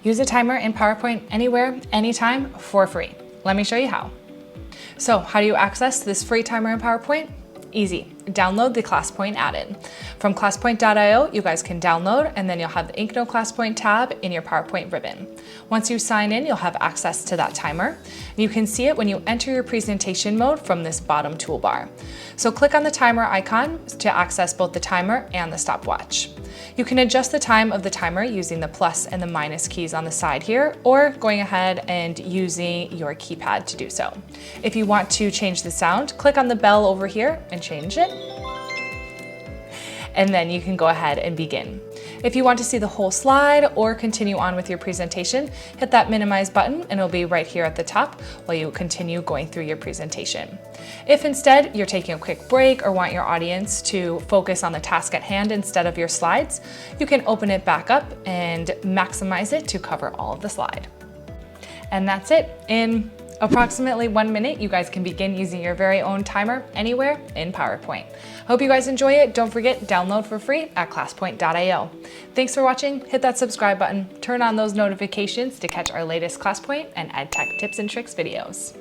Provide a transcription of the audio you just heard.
Use a timer in PowerPoint anywhere, anytime, for free. Let me show you how. So how do you access this free timer in PowerPoint? Easy. Download the ClassPoint add-in. From ClassPoint.io, you guys can download, and then you'll have the Inknote ClassPoint tab in your PowerPoint ribbon. Once you sign in, you'll have access to that timer. You can see it when you enter your presentation mode from this bottom toolbar. So click on the timer icon to access both the timer and the stopwatch. You can adjust the time of the timer using the plus and the minus keys on the side here, or going ahead and using your keypad to do so. If you want to change the sound, click on the bell over here and change it. And then you can go ahead and begin. If you want to see the whole slide or continue on with your presentation, hit that minimize button and it'll be right here at the top while you continue going through your presentation. If instead you're taking a quick break or want your audience to focus on the task at hand instead of your slides, you can open it back up and maximize it to cover all of the slide. And that's it. In approximately 1 minute, you guys can begin using your very own timer anywhere in PowerPoint. Hope you guys enjoy it. Don't forget, download for free at ClassPoint.io. Thanks for watching. Hit that subscribe button. Turn on those notifications to catch our latest ClassPoint and EdTech tips and tricks videos.